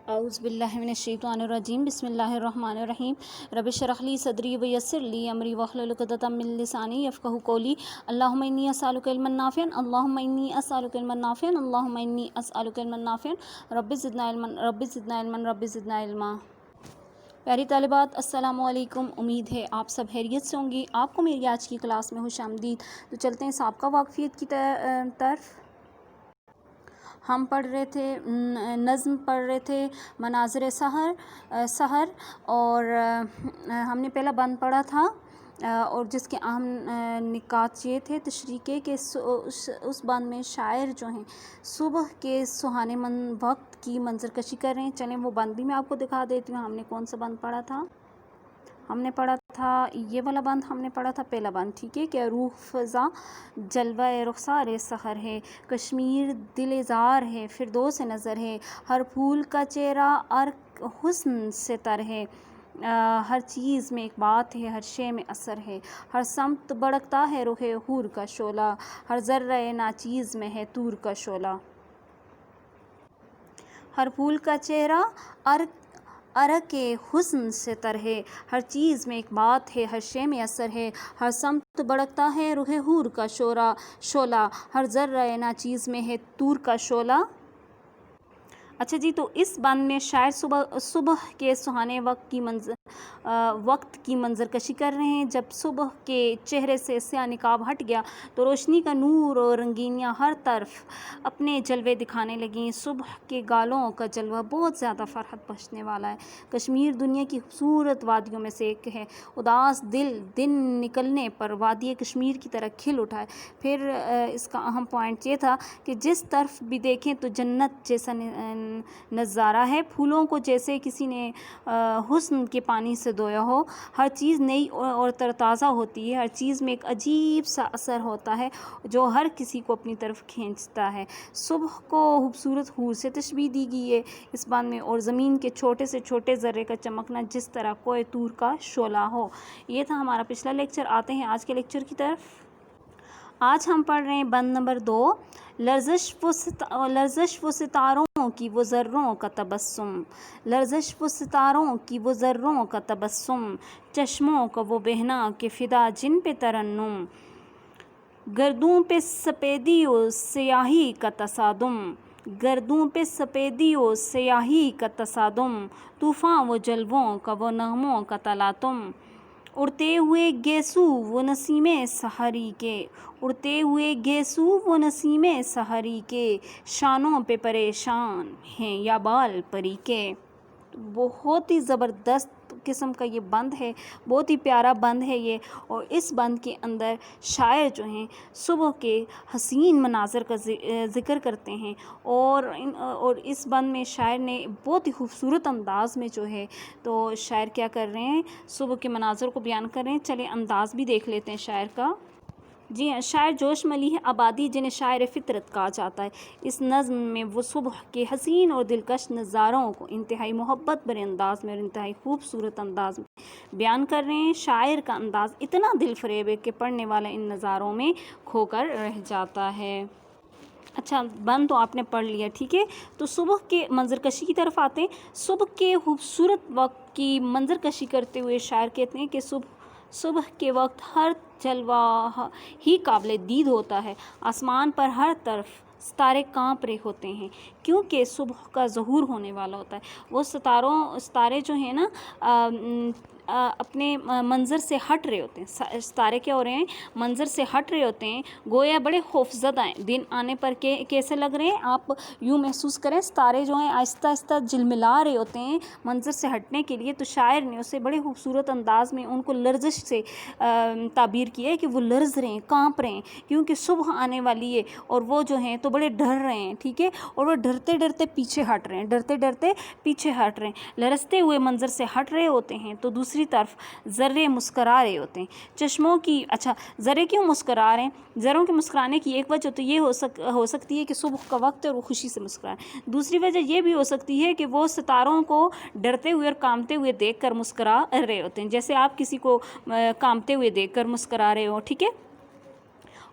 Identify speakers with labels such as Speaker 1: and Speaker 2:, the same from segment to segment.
Speaker 1: औज़ु बिल्लाहि मिनश्शैतानिर्रजीम बिस्मिल्लाहिर्रहमानिर्रहीम रब्बि इश्रह ली सदरी व यस्सिर ली अमरी वहलुल उक़दतम मिन लिसानी यफ़क़हू क़ौली अल्लाहुम्मा इन्नी अस्अलुका इल्मन नाफ़िअन अल्लाहुम्मा इन्नी अस्अलुका इल्मन नाफ़िअन अल्लाहुम्मा इन्नी अस्अलुका इल्मन नाफ़िअन रब्बि ज़िदना इल्मन रब्बि ज़िदना इल्मन रब्बि ज़िदना इल्मा। प्यारी तालिबात अस्सलामु अलैकुम। उम्मीद है आप सब खैरियत से होंगी। आपको मेरी आज की क्लास में खुशामदीद। तो चलते हैं साबका वाक़फ़ियत की तरफ। हम पढ़ रहे थे नज़्म पढ़ रहे थे मनाज़िर सहर और हमने पहला बंद पढ़ा था और जिसके अहम निकात ये थे तशरीह के उस बंद में शायर जो हैं सुबह के सुहाने वक्त की मंजरकशी कर रहे हैं। चलें वो बंद भी मैं आपको दिखा देती हूँ। हमने कौन सा बंद पढ़ा था? हमने पढ़ा था ये वाला बंद, हमने पढ़ा था पहला बंद, ठीक है। क्या रूह फ़ज़ा जलवा रुख़सार सहर है, कश्मीर दिल ज़ार है, फ़िरदौस नज़र है, हर फूल का चेहरा और हुस्न से तर है, हर चीज़ में एक बात है, हर शे में असर है, हर समत भड़कता है रुख़े हूर का शोला, हर ज़र्रे नाचीज़ में है तूर का शोला। हर फूल का चेहरा और के हुस्न से तर है, हर चीज़ में एक बात है, हर शे में असर है, हर समत भड़कता है रुख़े हूर का शोला, हर ज़र्रे नाचीज़ में है तूर का शोला। अच्छा जी, तो इस बंद में शायर सुबह के सुहाने वक्त की मंजरकशी कर रहे हैं। जब सुबह के चेहरे से स्याह निकाब हट गया तो रोशनी का नूर और रंगीनियाँ हर तरफ अपने जलवे दिखाने लगीं। सुबह के गालों का जलवा बहुत ज़्यादा फ़रहत बख्शने वाला है। कश्मीर दुनिया की खूबसूरत वादियों में से एक है। उदास दिन निकलने पर वादी कश्मीर की तरह खिल उठा है। फिर इसका अहम पॉइंट ये था कि जिस तरफ भी देखें तो जन्नत जैसा नज़ारा है, फूलों को जैसे किसी ने हुस्न के पानी से धोया हो। हर चीज़ नई और तरताज़ा होती है, हर चीज़ में एक अजीब सा असर होता है जो हर किसी को अपनी तरफ खींचता है। सुबह को खूबसूरत हूर से तशबीह दी गई है इस बात में, और ज़मीन के छोटे से छोटे ज़र्रे का चमकना जिस तरह कोई तूर का शोला हो। ये था हमारा पिछला लेक्चर। आते हैं आज के लेक्चर की तरफ। आज हम पढ़ रहे हैं बंद नंबर 2, लर्ज़श वो सितारों की वो ज़र्रों का तबस्सुम, लर्ज़श वो सितारों की वो ज़र्रों का तबस्सुम, चश्मों का वो बहना के फ़िदा जिन पे तरन्नुम, गर्दों पे सफ़ेदी और स्याही का तसादुम, गर्दों पे सफ़ेदी और स्याही का तसादुम, तूफ़ान वो जलवों का वो नग़मों का तलातुम, उड़ते हुए गेसू वो नसीमे सहरी के, उड़ते हुए गेसू वो नसीमे सहरी के, शानों पे परेशान हैं या बाल परी के। बहुत ही ज़बरदस्त किस्म का ये बंद है, बहुत ही प्यारा बंद है ये। और इस बंद के अंदर शायर जो हैं सुबह के हसीन मनाज़र का ज़िक्र करते हैं और इस बंद में शायर ने बहुत ही खूबसूरत अंदाज़ में जो है तो शायर क्या कर रहे हैं, सुबह के मनाज़र को बयान कर रहे हैं। चलिए अंदाज़ भी देख लेते हैं शायर का। जी हाँ, शायर जोश मली है आबादी जिन्हें शायर फ़ितरत कहा जाता है। इस नज़्म में वो सुबह के हसीन और दिलकश नज़ारों को इंतहाई मोहब्बत भरे अंदाज़ में और इंतहाई खूबसूरत अंदाज़ में बयान कर रहे हैं। शायर का अंदाज़ इतना दिल फरेब है कि पढ़ने वाला इन नज़ारों में खोकर रह जाता है। अच्छा, बंद तो आपने पढ़ लिया, ठीक है। तो सुबह के मंजरकशी की तरफ आते हैं। सुबह के खूबसूरत वक्त की मंजरकशी करते हुए शायर कहते हैं कि सुबह के वक्त हर जलवा ही काबिल दीद होता है। आसमान पर हर तरफ सितारे कांप रहे होते हैं क्योंकि सुबह का ज़हूर होने वाला होता है। वो सितारे जो हैं ना अपने मंज़र से हट रहे होते हैं। सितारे क्या हो रहे हैं, मंज़र से हट रहे होते हैं, गोया बड़े खौफज़दा हैं। दिन आने पर कैसे लग रहे हैं, आप यूँ महसूस करें सितारे जो हैं आहिस्ता आहिस्ता झिलमिला रहे होते हैं मंज़र से हटने के लिए। तो शायर ने उसे बड़े खूबसूरत अंदाज़ में उनको लर्ज़श से ताबीर किया है कि वो लर्ज़ रहे हैं, काँप रहे हैं क्योंकि सुबह आने वाली है और वो जो हैं तो बड़े डर रहे हैं, ठीक है। और वो डरते डरते पीछे हट रहे हैं, डरते डरते पीछे हट रहे हैं, लरसते हुए मंज़र से हट रहे होते हैं। तो दूसरी तरफ ज़र्रे मुस्करा रहे होते हैं। चश्मों की अच्छा, ज़र्रे क्यों मुस्करा रहे हैं? ज़र्रों के मुस्कुराने की एक वजह तो ये हो सकती है कि सुबह का वक्त है और वो खुशी से मुस्कुराएं। दूसरी वजह ये भी हो सकती है कि वो सितारों को डरते हुए और कांपते हुए देखकर मुस्करा रहे होते हैं, जैसे आप किसी को कांपते हुए देखकर मुस्करा रहे हो, ठीक है।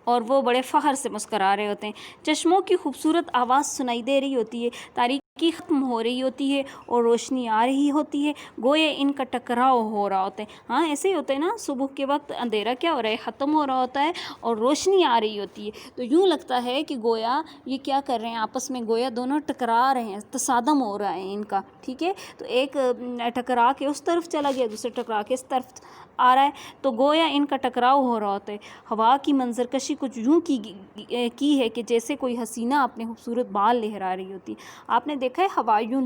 Speaker 1: और वो बड़े फ़ख्र से मुस्करा रहे होते हैं। चश्मों की खूबसूरत आवाज़ सुनाई दे रही होती है। तारीख की ख़त्म हो रही होती है और रोशनी आ रही होती है, गोया इनका टकराव हो रहा होता है। हाँ, ऐसे ही होता है ना, सुबह के वक्त अंधेरा क्या हो रहा है, ख़त्म हो रहा होता है और रोशनी आ रही होती है। तो यूँ लगता है कि गोया ये क्या कर रहे हैं, आपस में गोया दोनों टकरा रहे हैं, तसादम हो रहा है इनका, ठीक है। तो एक टकरा के उस तरफ चला गया, दूसरे टकरा के इस तरफ आ रहा है, तो गोया इनका टकराव हो रहा होता है। हवा की मंजरकशी कुछ यूँ की है कि जैसे कोई हसीना अपने खूबसूरत बाल लहरा रही होती है। आपने देखा है हवा यूँ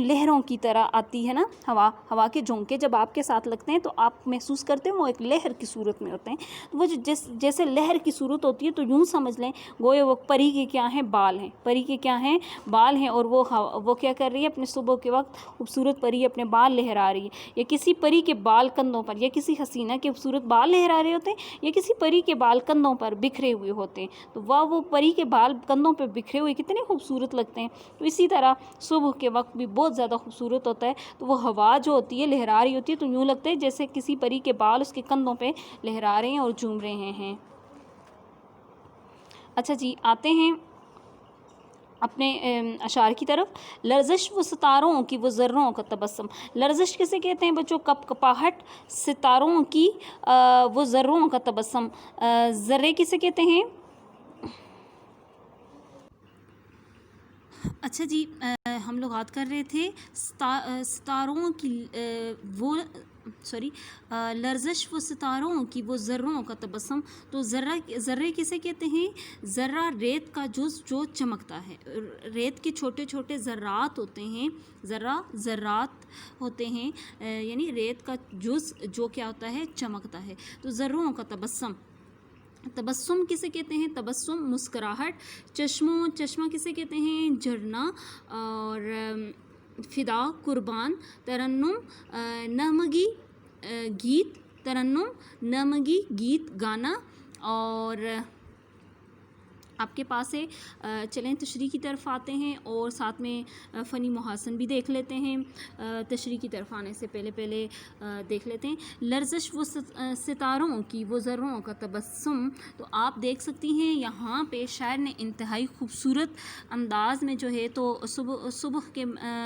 Speaker 1: लहरों की तरह आती है ना, हवा के झोंके जब आपके साथ लगते हैं तो आप महसूस करते हैं वो एक लहर की सूरत में होते हैं। तो वो जैसे लहर की सूरत होती है, तो यूँ समझ लें गोया वो परी के क्या हैं, बाल हैं, परी के क्या हैं, बाल हैं, और वो क्या कर रही है, अपने सुबह के वक्त खूबसूरत परी अपने बाल लहरा रही है। या किसी परी के बाल कंधों पर, या किसी हसीना के खूबसूरत बाल लहरा रहे होते हैं, या किसी परी के बाल कंधों पर बिखरे हुए होते हैं। तो वो परी के बाल कंधों पर बिखरे हुए कितने खूबसूरत लगते हैं। तो इसी तरह सुबह के वक्त भी बहुत ज़्यादा खूबसूरत होता है। तो वो हवा जो होती है लहरा रही होती है, तो यूँ लगता है जैसे किसी परी के बाल उसके कंधों पे लहरा रहे हैं और झूम रहे हैं। अच्छा जी, आते हैं अपने अशार की तरफ। लर्जिश व सितारों की वो ज़र्रों का तबस्सुम। लर्जिश किसे कहते हैं बच्चों, कपकपाहट, सितारों की वो ज़र्रों का तबस्सुम। ज़र्रे किसे कहते हैं? अच्छा जी, हम लोग बात कर रहे थे सितारों की लर्जिश व सितारों की वो ज़र्रों का तबस्सुम। तो ज़र्रे किसे कहते हैं? ज़र्रा रेत का जुज़ जो चमकता है। रेत के छोटे छोटे ज़र्रात होते हैं, ज़र्रात होते हैं, यानी रेत का जुज़ जो क्या होता है, चमकता है। तो ज़र्रों का तबस्सुम। तबस्सुम किसे कहते हैं? तबस्सुम मुस्कुराहट। चश्मा किसे कहते हैं? झरना। और फ़िदा कुर्बान। तरन्नुम नगमगी गीत, तरन्नुम नगमगी गीत गाना। और आपके पास है चलें तशरीह की तरफ आते हैं और साथ में फ़नी मुहासन भी देख लेते हैं। तशरीह की तरफ आने से पहले देख लेते हैं लर्जिश व सितारों की वो ज़र्रों का तबस्सुम। तो आप देख सकती हैं यहाँ पे शायर ने इंतहाई खूबसूरत अंदाज़ में जो है तो सुबह के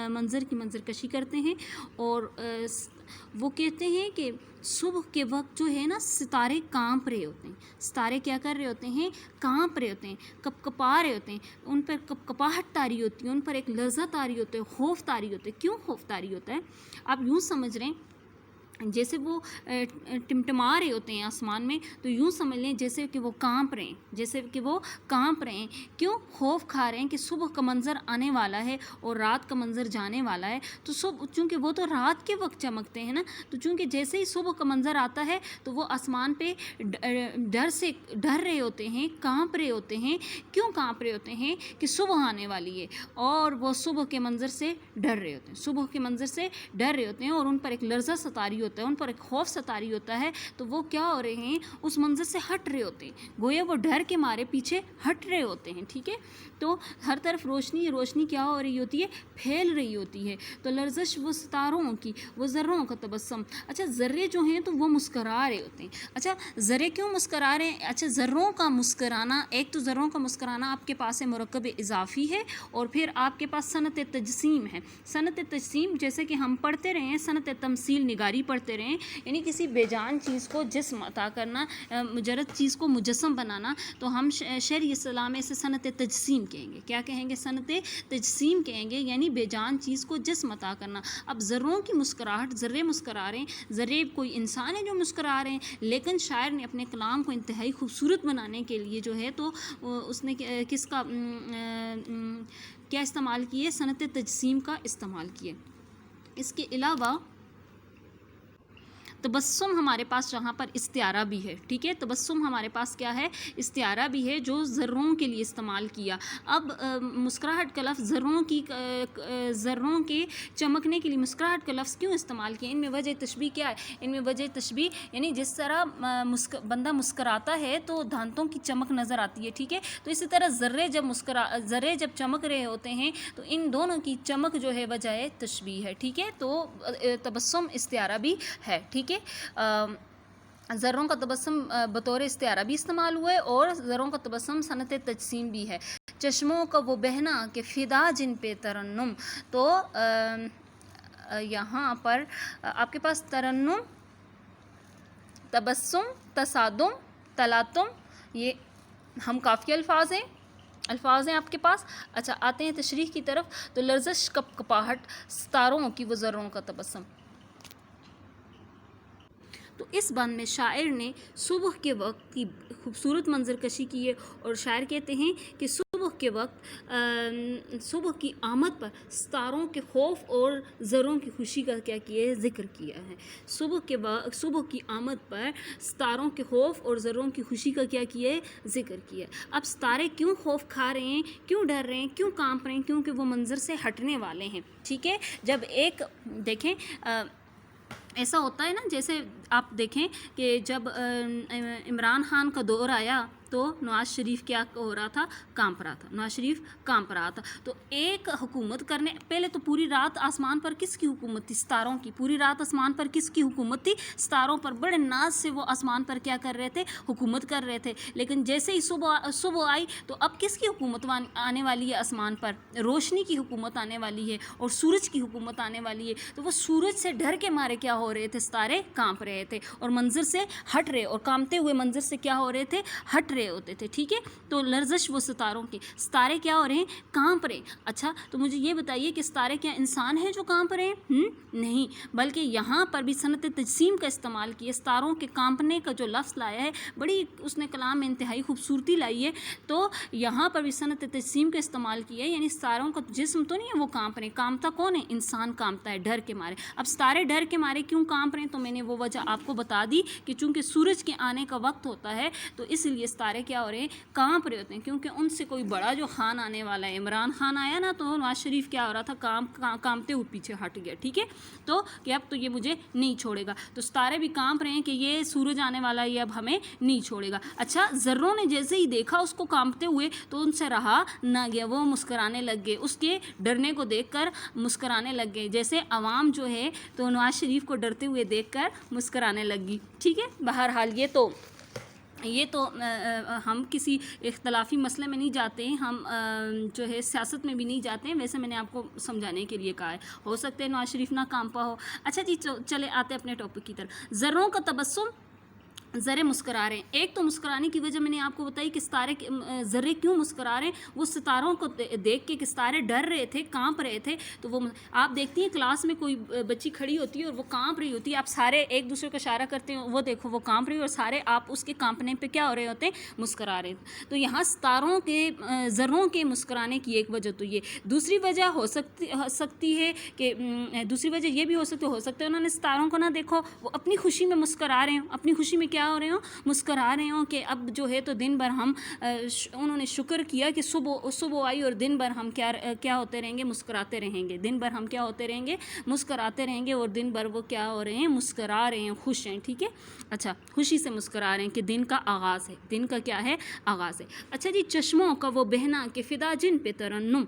Speaker 1: मंज़र की मंज़रकशी करते हैं। और वो कहते हैं कि सुबह के वक्त जो है ना, सितारे कांप रहे होते हैं। सितारे क्या कर रहे होते हैं? कांप रहे होते हैं, कपकपा रहे होते हैं, उन पर कपकपाहट तारी होती है, उन पर एक लज़्ज़त तारी होती है, खौफ तारी होते हैं। क्यों खौफ तारी होता है? आप यूँ समझ रहे हैं जैसे वो टिमटिमा रहे होते हैं आसमान में, तो यूँ समझ लें जैसे कि वो कांप रहे हैं, क्यों? खौफ खा रहे हैं कि सुबह का मंज़र आने वाला है और रात का मंज़र जाने वाला है। तो चूँकि वो तो रात के वक्त चमकते हैं ना, तो चूँकि जैसे ही सुबह का मंज़र आता है तो वो आसमान पे डर रहे होते हैं, कांप रहे होते हैं। क्यों कांप रहे होते हैं? कि सुबह आने वाली है और वो सुबह के मंज़र से डर रहे होते हैं, और उन पर एक लर्ज़ा सतारी होता है, उन पर एक खौफ सतारी होता है। तो वो क्या हो रहे हैं? उस मंज़र से हट रहे होते हैं, गोया वो डर के मारे पीछे हट रहे होते हैं, ठीक है। तो हर तरफ रोशनी क्या हो रही होती है? फैल रही होती है। तो लर्जिश वो सितारों की वो ज़र्रों का तबस्सुम। अच्छा, ज़र्रे जो हैं तो वो मुस्करा रहे होते हैं। अच्छा, ज़र्रे क्यों मुस्करा रहे हैं? अच्छा, ज़र्रों का मुस्कराना, एक तो ज़र्रों का मुस्कराना आपके पास है मुरक्कब इज़ाफ़ी है, और फिर आपके पास सनत तजसीम है। सनत तजसीम जैसे कि हम पढ़ते रहे हैं, सनत तमसील निगारी पढ़ते रहें, यानी किसी बेजान चीज़ को जिस्म अता करना, मुजर्रद चीज़ को मुजस्सम बनाना। तो हम शरई इस्लाम में इसे सनत तजसीम कहेंगे। क्या कहेंगे? सनत तजसीम कहेंगे, यानी बेजान चीज़ को जिस्म अता करना। अब ज़र्रों की मुस्कुराहट, ज़र्रे मुस्कुरा रहे हैं, ज़र्रे कोई इंसान है जो मुस्कुरा रहे हैं, लेकिन शायर ने अपने कलाम को इंतहाई खूबसूरत बनाने के लिए जो है तो उसने किसका क्या इस्तेमाल किए? सनत तजसीम का इस्तेमाल किए। इसके अलावा तबस्सुम हमारे पास जहाँ पर इस्तिआरा भी है, ठीक है। तबस्सुम हमारे पास क्या है? इस्तिआरा भी है, जो ज़र्रों के लिए इस्तेमाल किया। अब मुस्कुराहट का लफ्ज़ ज़र्रों के चमकने के लिए मुस्कुराहट का लफ्ज़ क्यों इस्तेमाल किया? इनमें वजह तशबीह क्या है? इनमें वजह तशबीह यानी जिस तरह बंदा मुस्कुराता है तो दांतों की चमक नज़र आती है, ठीक है। तो इसी तरह ज़र्रे जब चमक रहे होते हैं तो इन दोनों की चमक जो है वजह तशबीह है, ठीक है। तो तबस्सुम इस्तिआरा भी है, ठीक है। ज़र्रों का तबस्सुम बतौर इस्तिआरा भी इस्तेमाल हुआ है और ज़र्रों का तबस्सुम सनत तजसीम भी है। चश्मों का वो बहना कि फ़िदा जिन पे तरन्नुम, तो यहाँ पर आपके पास तरन्नुम, तबस्सुम, तसादुम, तलातुम, ये हम काफ़ी अल्फाज हैं आपके पास। अच्छा, आते हैं तशरीह की तरफ। तो लर्ज़श, कपकपाहट, सितारों की वो ज़र्रों का तबस्सुम। तो इस बंद में शायर ने सुबह के वक्त की खूबसूरत मंजर कशी की है और शायर कहते हैं कि सुबह के वक्त सुबह की आमद पर सितारों के खौफ और ज़रों की खुशी का क्या किया है, ज़िक्र किया है। सुबह की आमद पर सितारों के खौफ और ज़रों की खुशी का क्या किया है, ज़िक्र किया है। अब सितारे क्यों खौफ खा रहे हैं, क्यों डर रहे हैं, क्यों कांप रहे हैं? क्योंकि वो मंजर से हटने वाले हैं। ठीक है, जब एक देखें ऐसा होता है ना, जैसे आप देखें कि जब इमरान खान का दौर आया तो नवाज़ शरीफ क्या हो रहा था, कांप रहा था। नवाज़ शरीफ कांप रहा था। तो एक हुकूमत करने पहले तो पूरी रात आसमान पर किसकी हुकूमत थी, सितारों की। पूरी रात आसमान पर किसकी हुकूमत थी, सितारों पर। बड़े नाज से वो आसमान पर क्या कर रहे थे, हुकूमत कर रहे थे। लेकिन जैसे ही सुबह आई तो अब किसकी हुकूमत आने वाली है आसमान पर, रोशनी की हुकूमत आने वाली है और सूरज की हुकूमत आने वाली है। तो वो सूरज से डर के मारे क्या हो रहे थे, सितारे कांप रहे थे और मंजर से हट रहे, और कांपते हुए मंजर से क्या हो रहे थे, हट रहे होते थे। ठीक है, तो लर्जश वो सितारों की, सितारे क्या हो रहे हैं, कांप रहे। अच्छा, तो मुझे ये बताइए कि सितारे क्या इंसान हैं जो कांप रहे हैं? नहीं, बल्कि यहाँ पर भी सनत तजसीम का इस्तेमाल किया। सितारों के कांपने का जो लफ्ज़ लाया है, बड़ी उसने कलाम में इंतहाई खूबसूरती लाई है। तो यहाँ पर भी सनत तजसीम का इस्तेमाल किया है, यानी सितारों का जिस्म तो नहीं है वो कांप रहे। कांपता कौन है, इंसान कांपता है डर के मारे। अब सितारे डर के मारे क्यों कांप रहे हैं, तो मैंने वो वजह आपको बता दी कि चूंकि सूरज के आने का वक्त होता है तो इसलिए सितारे क्या हो रहे हैं, कांप रहे होते हैं, क्योंकि उनसे कोई बड़ा जो खान आने वाला है। इमरान खान आया ना, तो नवाज शरीफ क्या हो रहा था, कांपते हुए पीछे हट गया। ठीक है, तो कि अब तो ये मुझे नहीं छोड़ेगा। तो सितारे भी कांप रहे हैं कि ये सूरज आने वाला है, ये अब हमें नहीं छोड़ेगा। अच्छा, ज़र्रों ने जैसे ही देखा उसको कांपते हुए तो उनसे रहा ना गया, वो मुस्कराने लग गए, उसके डरने को देखकर मुस्कराने लग गए। जैसे अवाम जो है तो नवाज शरीफ को डरते हुए देखकर मुस्कराने लगी। ठीक है, बहरहाल ये तो हम किसी इख्तलाफी मसले में नहीं जाते हैं, हम जो है सियासत में भी नहीं जाते हैं। वैसे मैंने आपको समझाने के लिए कहा है, हो सकता है नवाज शरीफ ना कांपा हो। अच्छा जी, चले आते हैं अपने टॉपिक की तरफ। ज़र्रों का तबस्सुम, ज़रे मुस्करा रहे हैं। एक तो मुस्कराने की वजह मैंने आपको बताई कि सितारे ज़रे क्यों मुस्करा रहे हैं, वो सितारों को देख के कि सितारे डर रहे थे, कांप रहे थे। तो वो आप देखती हैं क्लास में कोई बच्ची खड़ी होती है और वो कांप रही होती है, आप सारे एक दूसरे को इशारा करते हैं, वो देखो वो कांप रही है, और सारे आप उसके कांपने पे क्या हो रहे होते हैं, मुस्करा रहे हैं। तो यहाँ सितारों के ज़र्रों के मुस्कराने की एक वजह तो ये। दूसरी वजह हो सकती है कि दूसरी वजह ये भी हो सकता है उन्होंने सितारों को ना देखो, वो अपनी खुशी में मुस्करा रहे हो, अपनी खुशी में क्या हो रहे हो, मुस्करा रहे हो कि अब जो है तो दिन भर हम उन्होंने शुक्र किया कि सुबह आई और दिन भर हम क्या होते रहेंगे, मुस्कराते रहेंगे। दिन भर हम क्या होते रहेंगे, मुस्कराते रहेंगे, और दिन भर वो क्या हो रहे हैं, मुस्करा रहे हैं, खुश हैं। ठीक है, अच्छा, खुशी से मुस्करा रहे हैं कि दिन का आगाज़ है, दिन का क्या है, आगाज़ है। अच्छा जी, चश्मों का वो बहना कि फ़िदा जिन पे तरन्नुम,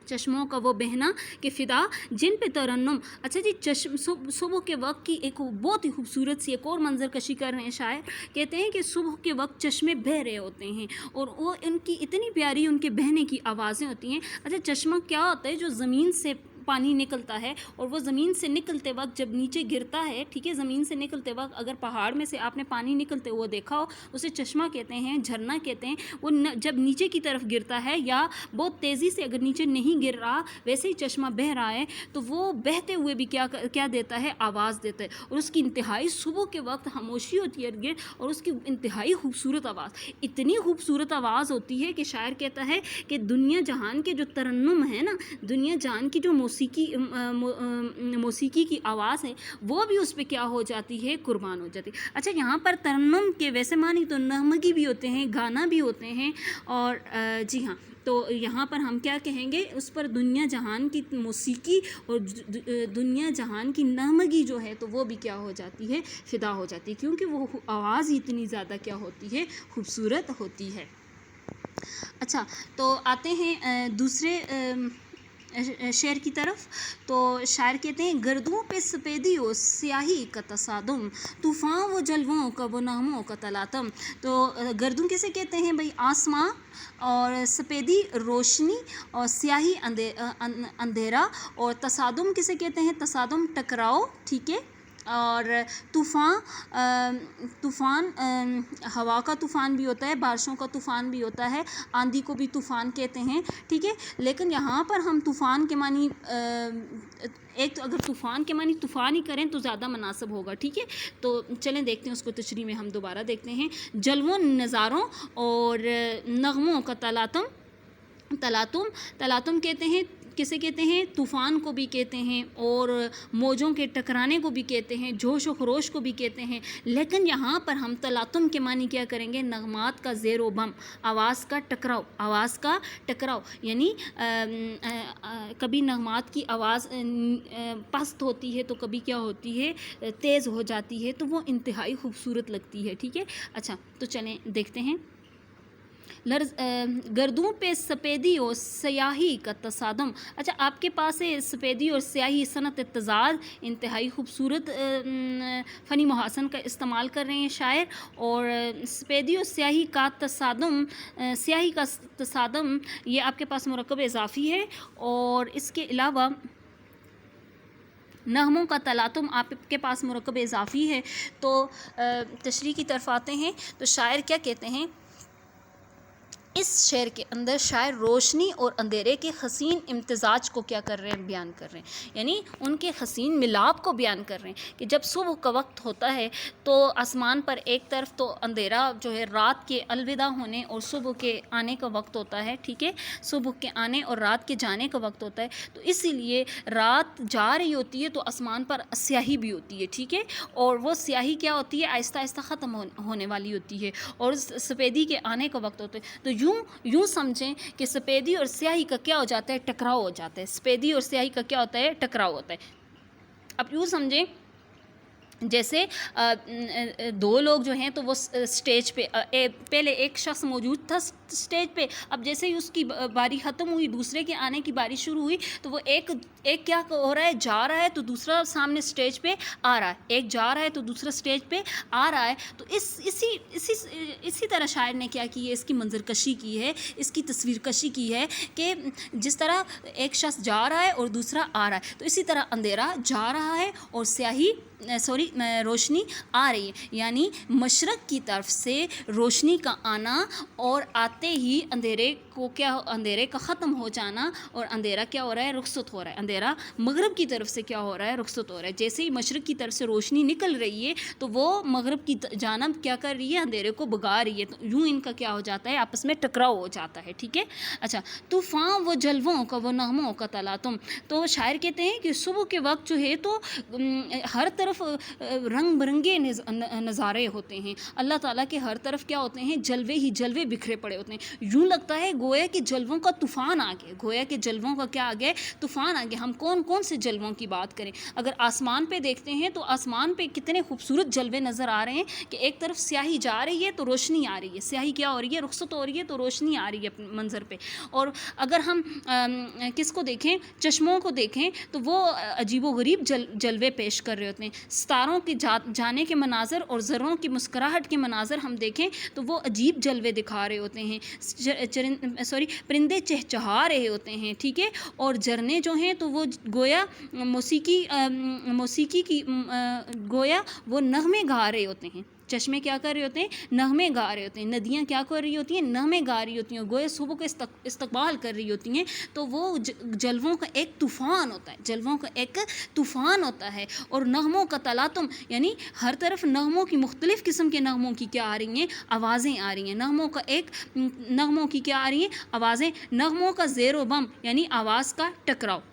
Speaker 1: चश्मों का वो बहना कि फ़िदा जिन पे तरन्नुम। अच्छा जी, सुबह के वक्त की एक बहुत ही खूबसूरत सी एक और मंजर कशी कर रहे हैं शायर। कहते हैं कि सुबह के वक्त चश्मे बह रहे होते हैं और वो इनकी इतनी प्यारी उनके बहने की आवाज़ें होती हैं। अच्छा, चश्मा क्या होता है, जो ज़मीन से पानी निकलता है, और वो ज़मीन से निकलते वक्त जब नीचे गिरता है, ठीक है, ज़मीन से निकलते वक्त अगर पहाड़ में से आपने पानी निकलते हुए देखा हो, उसे चश्मा कहते हैं, झरना कहते हैं। वो जब नीचे की तरफ गिरता है या बहुत तेज़ी से अगर नीचे नहीं गिर रहा, वैसे ही चश्मा बह रहा है, तो वो बहते हुए भी क्या देता है, आवाज़ देता है। और उसकी इंतहाई सुबह के वक्त खामोशी होती है और उसकी इंतहाई खूबसूरत आवाज़, इतनी खूबसूरत आवाज़ होती है कि शायर कहता है कि दुनिया जहान के जो तरन्नुम है ना, दुनिया जहान की जो मौसीकी की आवाज़ है, वो भी उस पर क्या हो जाती है, कुर्बान हो जाती है। अच्छा, यहाँ पर तरन्नुम के वैसे मानी तो नगमगी भी होते हैं, गाना भी होते हैं, और जी हाँ, तो यहाँ पर हम क्या कहेंगे, उस पर दुनिया जहान की मौसीकी और दुनिया जहान की नगमगी जो है, तो वो भी क्या हो जाती है, फ़िदा हो जाती है, क्योंकि वो आवाज़ इतनी ज़्यादा क्या होती है, खूबसूरत होती है। अच्छा, तो आते हैं दूसरे शेर की तरफ। तो शायर कहते हैं गर्दों पे सफ़ेदी हो स्याही का तसादुम, तूफ़ान वो जलवों का वो नगमों का तलातम। तो गर्दों किसे कहते हैं भाई? आसमां, और सफ़ेदी रोशनी, और स्याही अंधेरा, और तसादुम किसे कहते हैं? तसादुम टकराव, ठीक है। और तूफ़ान हवा का तूफ़ान भी होता है, बारिशों का तूफ़ान भी होता है, आंधी को भी तूफ़ान कहते हैं, ठीक है। लेकिन यहाँ पर हम तूफ़ान के मानी एक तो अगर तूफ़ान के मानी तूफ़ान ही करें तो ज़्यादा मुनासिब होगा, ठीक है। तो चलें देखते हैं उसको, तशरीह में हम दोबारा देखते हैं। जलवों नज़ारों और नगमों का तलातुम कहते हैं, किसे कहते हैं? तूफ़ान को भी कहते हैं, और मौजों के टकराने को भी कहते हैं, जोश व खरोश को भी कहते हैं। लेकिन यहाँ पर हम तलातुम के मानी क्या करेंगे? नगमात का ज़ेरो बम, आवाज़ का टकराव, यानी कभी नगमात की आवाज़ पस्त होती है तो कभी क्या होती है? तेज़ हो जाती है, तो वो इंतहाई खूबसूरत लगती है, ठीक है। अच्छा, तो चलें देखते हैं। गर्दों पे सफ़ेदी और स्याही का तसादम। अच्छा, आपके पास है सफ़ेदी और स्याही सनत तज़ाद, इंतहाई खूबसूरत फ़नी मुहासन का इस्तेमाल कर रहे हैं शायर। और सफ़ेदी और स्याही का तसादम ये आपके पास मुरक्कब इजाफ़ी है। और इसके अलावा नगमों का तलातुम आपके पास मुरक्कब इजाफ़ी है। तो तशरीह की तरफ आते हैं। तो शायर क्या कहते हैं? इस शेर के अंदर शायर रोशनी और अंधेरे के हसीन इम्तिजाज को क्या कर रहे हैं? बयान कर रहे हैं, यानी उनके हसीन मिलाप को बयान कर रहे हैं कि जब सुबह का वक्त होता है तो आसमान पर एक तरफ तो अंधेरा जो है रात के अलविदा होने और सुबह के आने का वक्त होता है, ठीक है। सुबह के आने और रात के जाने का वक्त होता है, तो इसीलिए रात जा रही होती है तो आसमान पर स्याही भी होती है, ठीक है। और वो स्याही क्या होती है? आहिस्ता आहिस्ता ख़त्म होने वाली होती है, और सफ़ेदी के आने का वक्त होता है। तो यूं समझें कि सफ़ेदी और स्याही का क्या हो जाता है? टकराव हो जाता है। सफ़ेदी और स्याही का क्या होता है? टकराव होता है। अब यूं समझें जैसे दो लोग जो हैं तो वो स्टेज पे पहले एक शख्स मौजूद था स्टेज पे, अब जैसे ही उसकी बारी ख़त्म हुई, दूसरे के आने की बारी शुरू हुई, तो वो एक क्या हो रहा है? जा रहा है, तो दूसरा सामने स्टेज पे आ रहा है, एक जा रहा है तो दूसरा स्टेज पे आ रहा है। तो इसी तरह शायर ने क्या की है? इसकी मंजरकशी की है, इसकी तस्वीर कशी की है कि जिस तरह एक शख्स जा रहा है और दूसरा आ रहा है, तो इसी तरह अंधेरा जा रहा है और रोशनी आ रही है, यानी मशरक़ की तरफ से रोशनी का आना और आते ही अंधेरे का ख़त्म हो जाना, और अंधेरा क्या हो रहा है? रुखसत हो रहा है। अंधेरा मगरिब की तरफ से क्या हो रहा है? रुखसत हो रहा है। जैसे ही मशरक़ की तरफ से रोशनी निकल रही है तो वो मगरिब की जानब क्या कर रही है? अंधेरे को भगा रही है। तो यूँ इनका क्या हो जाता है? आपस में टकराव हो जाता है, ठीक है। अच्छा, तूफ़ान वो जलवों का वो नगमों का तलातुम। तो शायर कहते हैं कि सुबह के वक्त जो है तो हर तरफ रंग बिरंगे नज़ारे होते हैं। अल्लाह ताला के हर तरफ क्या होते हैं? जलवे ही जलवे बिखरे पड़े होते हैं। यूँ लगता है गोया कि जलवों का तूफ़ान आ गया, गोया कि जलवों का क्या आ गया? तूफ़ान आ गया। हम कौन कौन से जलवों की बात करें? अगर आसमान पे देखते हैं तो आसमान पे कितने खूबसूरत जलवे नज़र आ रहे हैं कि एक तरफ स्याही जा रही है तो रोशनी आ रही है, स्याही क्या हो रही है? रुखसत हो रही है, तो रोशनी आ रही है मंज़र पे। और अगर हम किसको देखें? चश्मों को देखें तो वो अजीबोगरीब जलवे पेश कर रहे होते हैं। सितारों के जाने के मनाज़र और ज़र्रों की मुस्कुराहट के मनाज़र हम देखें तो वो अजीब जलवे दिखा रहे होते हैं। परिंदे चहचहा रहे होते हैं, ठीक है। और झरने जो हैं तो वो गोया मौसीकी की गोया वो नगमे गा रहे होते हैं। चश्मे क्या कर रहे होते हैं? नगमे गा रहे होते हैं। नदियाँ क्या कर रही होती हैं? नगमे गा रही होती हैं, गोया सुबह को इस्तकबाल कर रही होती हैं। तो वो जलवों का एक तूफ़ान होता है, जलवों का एक तूफ़ान होता है। और नगमों का तलातुम, यानी हर तरफ नगमों की मुख्तलिफ़ किस्म के नगमों की क्या आ रही हैं? आवाज़ें आ रही हैं। नगमों की क्या आ रही हैं? आवाज़ें। नगमों का ज़ेरो बम, यानी आवाज़ का टकराव।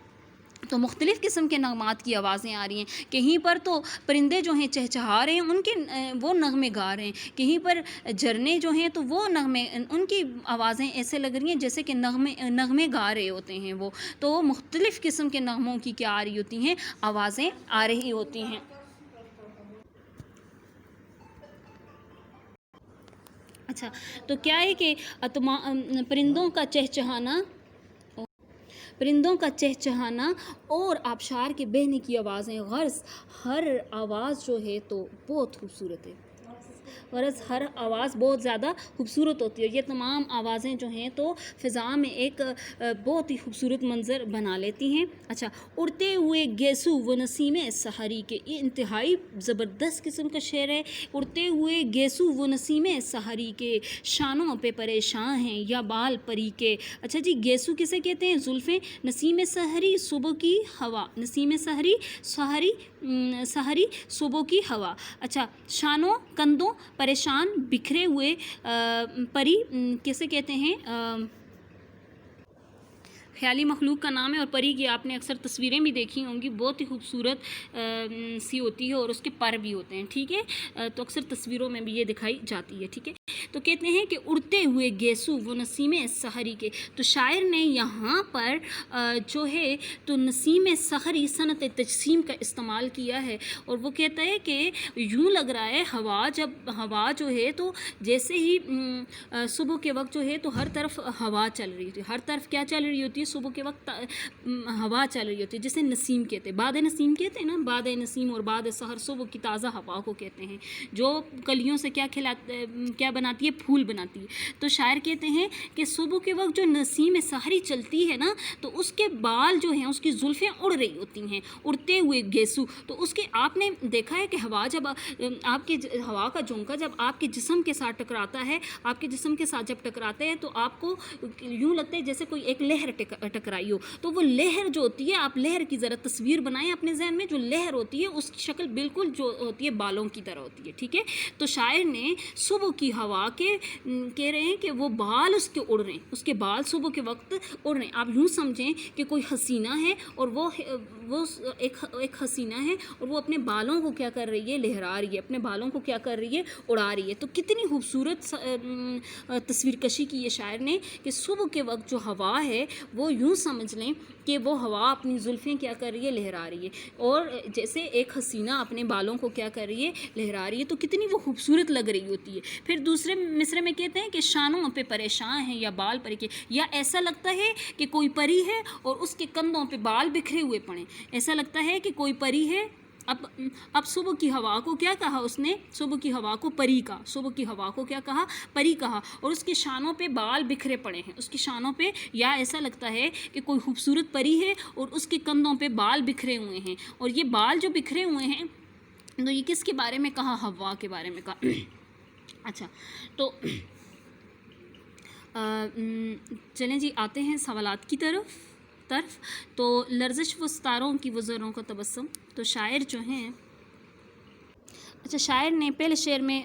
Speaker 1: तो मुख्तलिफ़ किस्म के नगमात की आवाज़ें आ रही हैं। कहीं पर तो परिंदे जो हैं चहचहा रहे हैं, वो नगमे गा रहे हैं। कहीं पर झरने जो हैं तो वो उनकी आवाज़ें ऐसे लग रही हैं जैसे कि नगमे गा रहे होते हैं वो। तो मुख्तलिफ़ किस्म के नगमों की क्या आ रही होती हैं? आवाज़ें आ रही होती हैं। अच्छा, तो क्या है कि परिंदों का चहचहाना پرندوں کا چہچہانا اور آبشار کے بہنے کی آوازیں، غرض ہر آواز جو ہے تو بہت خوبصورت ہے، غرض ہر آواز بہت زیادہ خوبصورت ہوتی ہے. یہ تمام آوازیں جو ہیں تو فضا میں ایک بہت ہی خوبصورت منظر بنا لیتی ہیں. اچھا، اڑتے ہوئے گیسو و نسیم سحری کے، یہ انتہائی زبردست قسم کا شعر ہے. اڑتے ہوئے گیسو و نسیم سحری کے، شانوں پہ پریشان ہیں یا بال پری کے. اچھا جی، گیسو کسے کہتے ہیں؟ زلفیں. نسیم سحری صبح کی ہوا، نسیم سحری سحری صبح کی ہوا. اچھا، شانوں کندھوں، پریشان بکھرے ہوئے. پری کیسے کہتے ہیں؟ خیالی مخلوق کا نام ہے، اور پری کی آپ نے اکثر تصویریں بھی دیکھی ہوں گی، بہت ہی خوبصورت سی ہوتی ہے اور اس کے پر بھی ہوتے ہیں. ٹھیک ہے، تو اکثر تصویروں میں بھی یہ دکھائی جاتی ہے. ٹھیک ہے، تو کہتے ہیں کہ اڑتے ہوئے گیسو وہ نسیم سحری کے. تو شاعر نے یہاں پر جو ہے تو نسیم سحری صنعت تجسیم کا استعمال کیا ہے، اور وہ کہتا ہے کہ یوں لگ رہا ہے ہوا جو ہے تو جیسے ہی صبح کے وقت جو ہے تو ہر طرف ہوا چل رہی ہوتی ہے. ہر طرف کیا چل رہی ہوتی ہے؟ صبح کے وقت ہوا چل رہی ہوتی ہے، جسے نسیم کہتے ہیں، باد نسیم کہتے ہیں نا. باد نسیم اور باد سحر صبح کی تازہ ہوا کو کہتے ہیں، جو کلیوں سے کیا بناتی ہے؟ پھول بناتی ہے. تو شاعر کہتے ہیں کہ صبح کے وقت جو نسیم سحری چلتی ہے نا تو اس کے بال جو ہیں، اس کی زلفیں اڑ رہی ہوتی ہیں. اڑتے ہوئے گیسو، تو اس کے آپ نے دیکھا ہے کہ ہوا جب آپ کے ہوا کا جھونکا جب آپ کے جسم کے ساتھ ٹکراتا ہے، آپ کے جسم کے ساتھ جب ٹکراتے ہیں تو آپ کو یوں لگتا ہے جیسے کوئی ایک لہر ٹکرائی ہو. تو وہ لہر جو ہوتی ہے، آپ لہر کی ذرا تصویر بنائیں اپنے ذہن میں. جو لہر ہوتی ہے اس کی شکل بالکل جو ہوتی ہے بالوں کی طرح ہوتی ہے. ٹھیک ہے، تو شاعر نے صبح کی ہوا کے کہہ رہے ہیں کہ وہ بال اس کے اڑ رہے ہیں، اس کے بال صبح کے وقت اڑ رہے ہیں. آپ یوں سمجھیں کہ کوئی حسینہ ہے اور وہ ایک حسینہ ہے اور وہ اپنے بالوں کو کیا کر رہی ہے؟ لہرا رہی ہے، اپنے بالوں کو کیا کر رہی ہے؟ اڑا رہی ہے. تو کتنی خوبصورت تصویر کشی کی ہے شاعر نے کہ صبح کے وقت جو ہوا ہے وہ یوں سمجھ لیں کہ وہ ہوا اپنی زلفیں کیا کر رہی ہے؟ لہرا رہی ہے، اور جیسے ایک حسینہ اپنے بالوں کو کیا کر رہی ہے؟ لہرا رہی ہے. تو کتنی وہ خوبصورت لگ رہی ہوتی ہے. پھر دوسرے مصرے میں کہتے ہیں کہ شانوں پہ پریشان ہیں یا بال پری کے، یا ایسا لگتا ہے کہ کوئی پری ہے اور اس کے کندھوں پہ بال بکھرے ہوئے پڑے. ایسا لگتا ہے کہ کوئی پری ہے. اب صبح کی ہوا کو کیا کہا اس نے؟ صبح کی ہوا کو پری کہا. صبح کی ہوا کو کیا کہا؟ پری کہا. اور اس کے شانوں پہ بال بکھرے پڑے ہیں، اس کی شانوں پہ، یا ایسا لگتا ہے کہ کوئی خوبصورت پری ہے اور اس کے کندھوں پہ بال بکھرے ہوئے ہیں. اور یہ بال جو بکھرے ہوئے ہیں تو یہ کس کے بارے میں کہا؟ ہوا کے بارے میں کہا. اچھا، تو چلیں جی آتے ہیں سوالات کی طرف. تو لرزش و ستاروں کی وہ ذروں کا تبسم. تو شاعر جو ہیں، اچھا، شاعر نے پہلے شعر میں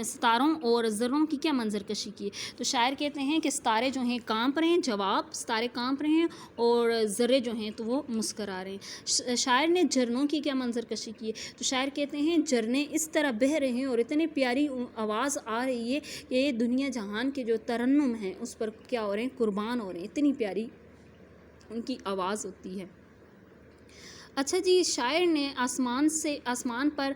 Speaker 1: ستاروں اور ذروں کی کیا منظر کشی کی ہے؟ تو شاعر کہتے ہیں کہ ستارے جو ہیں کانپ رہے ہیں. جواب، ستارے کانپ رہے ہیں اور ذرے جو ہیں تو وہ مسکرا رہے ہیں. شاعر نے جھرنوں کی کیا منظر کشی کی ہے؟ تو شاعر کہتے ہیں جھرنے اس طرح بہہ رہے ہیں اور اتنی پیاری آواز آ رہی ہے کہ دنیا جہان کے جو ترنم ہیں اس پر کیا ہو رہے ہیں؟ قربان ہو رہے ہیں. اتنی پیاری ان کی آواز ہوتی ہے. اچھا جی، شاعر نے آسمان پر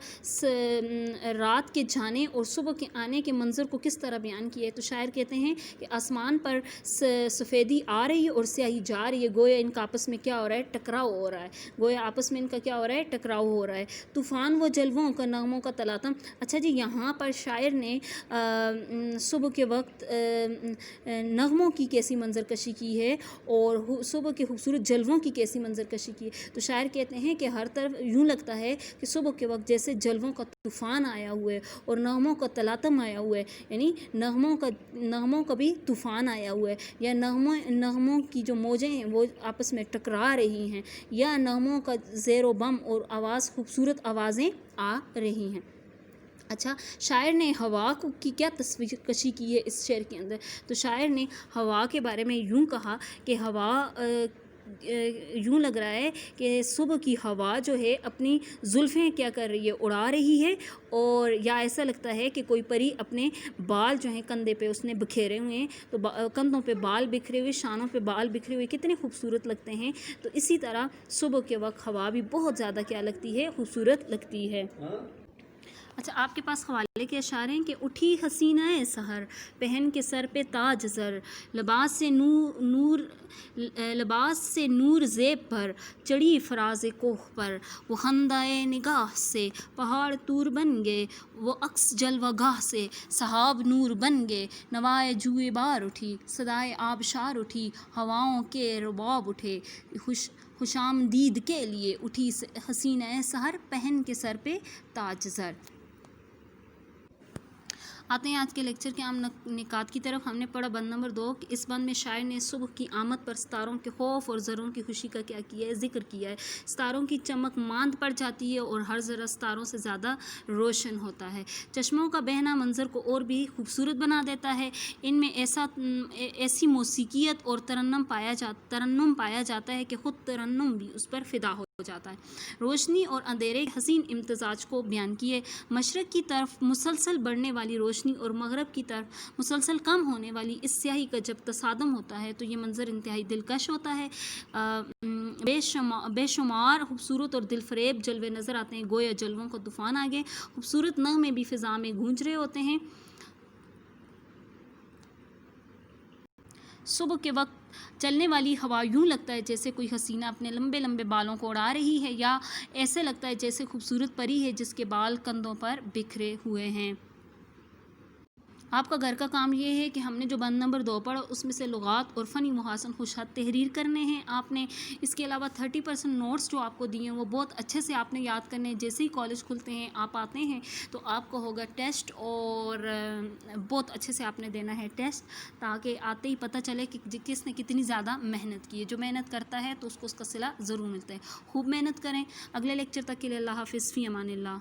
Speaker 1: رات کے جانے اور صبح کے آنے کے منظر کو کس طرح بیان کیا ہے؟ تو شاعر کہتے ہیں کہ آسمان پر سفیدی آ رہی ہے اور سیاہی جا رہی ہے، گویا ان کا آپس میں کیا ہو رہا ہے؟ ٹکراؤ ہو رہا ہے. گویا آپس میں ان کا کیا ہو رہا ہے؟ ٹکراؤ ہو رہا ہے. طوفان و جلووں کا نغموں کا تلاطم. اچھا جی، یہاں پر شاعر نے صبح کے وقت نغموں کی کیسی منظر کشی کی ہے اور صبح کے خوبصورت جلووں کی کیسی منظر کشی کی ہے؟ تو شاعر کہتے ہیں کہ ہر طرف یوں لگتا ہے کہ صبح کے وقت جیسے جلووں کا طوفان آیا ہوا ہے اور نغموں کا تلاطم آیا ہوا ہے، یعنی نغموں کا بھی طوفان آیا ہوا ہے، یا نغموں کی جو موجیں ہیں وہ آپس میں ٹکرا رہی ہیں، یا نغموں کا زیر و بم اور خوبصورت آوازیں آ رہی ہیں. اچھا، شاعر نے ہوا کی کیا تصویر کشی کی ہے اس شعر کے اندر؟ تو شاعر نے ہوا کے بارے میں یوں کہا کہ ہوا یوں لگ رہا ہے کہ صبح کی ہوا جو ہے اپنی زلفیں کیا کر رہی ہے؟ اڑا رہی ہے. اور یا ایسا لگتا ہے کہ کوئی پری اپنے بال جو ہیں کندھے پہ اس نے بکھیرے ہوئے ہیں، تو کندھوں پہ بال بکھرے ہوئے، شانوں پہ بال بکھرے ہوئے کتنے خوبصورت لگتے ہیں. تو اسی طرح صبح کے وقت ہوا بھی بہت زیادہ کیا لگتی ہے؟ خوبصورت لگتی ہے. اچھا، آپ کے پاس حوالے کے اشارے ہیں کہ اٹھی حسینہ سحر، پہن کے سر پہ تاج زر، لباس سے نور زیب پر، چڑھی فراز کوہ پر، وہ خندۂ نگاہ سے پہاڑ طور بن گئے، وہ عکس جلوہ گاہ سے سحاب نور بن گئے، نوائے جوئے بار اٹھی، صدائے آبشار اٹھی، ہواؤں کے رباب اٹھے، خوش آمدید کے لیے اٹھی حسینہ سحر، پہن کے سر پہ تاج زر۔ آتے ہیں آج کے لیکچر کے عام نکات کی طرف۔ ہم نے پڑھا بند نمبر 2 کہ اس بند میں شاعر نے صبح کی آمد پر ستاروں کے خوف اور ذروں کی خوشی کا کیا کیا ہے، ذکر کیا ہے۔ ستاروں کی چمک ماند پڑ جاتی ہے اور ہر ذرہ ستاروں سے زیادہ روشن ہوتا ہے۔ چشموں کا بہنا منظر کو اور بھی خوبصورت بنا دیتا ہے۔ ان میں ایسی موسیقیت اور ترنم پایا جاتا ہے کہ خود ترنم بھی اس پر فدا ہو جاتا ہے۔ روشنی اور اندھیرے کے حسین امتزاج کو بیان کیے۔ مشرق کی طرف مسلسل بڑھنے والی روشنی اور مغرب کی طرف مسلسل کم ہونے والی اس سیاہی کا جب تصادم ہوتا ہے تو یہ منظر انتہائی دلکش ہوتا ہے۔ بے شمار خوبصورت اور دل فریب جلوے نظر آتے ہیں، گویا جلووں کا طوفان آگے۔ خوبصورت نغمے بھی فضا میں گونج رہے ہوتے ہیں۔ صبح کے وقت چلنے والی ہوا یوں لگتا ہے جیسے کوئی حسینہ اپنے لمبے لمبے بالوں کو اڑا رہی ہے، یا ایسے لگتا ہے جیسے خوبصورت پری ہے جس کے بال کندھوں پر بکھرے ہوئے ہیں۔ آپ کا گھر کا کام یہ ہے کہ ہم نے جو بند نمبر 2 پڑھا اس میں سے لغات اور فنی محاسن خوشحد تحریر کرنے ہیں آپ نے۔ اس کے علاوہ 30% نوٹس جو آپ کو دیے ہیں وہ بہت اچھے سے آپ نے یاد کرنے ہیں۔ جیسے ہی کالج کھلتے ہیں آپ آتے ہیں تو آپ کو ہوگا ٹیسٹ، اور بہت اچھے سے آپ نے دینا ہے ٹیسٹ، تاکہ آتے ہی پتہ چلے کہ کس نے کتنی زیادہ محنت کی ہے۔ جو محنت کرتا ہے تو اس کو اس کا صلہ ضرور ملتا ہے۔ خوب محنت کریں۔ اگلے لیکچر تک کے لیے اللہ حافظ، فی امان اللہ۔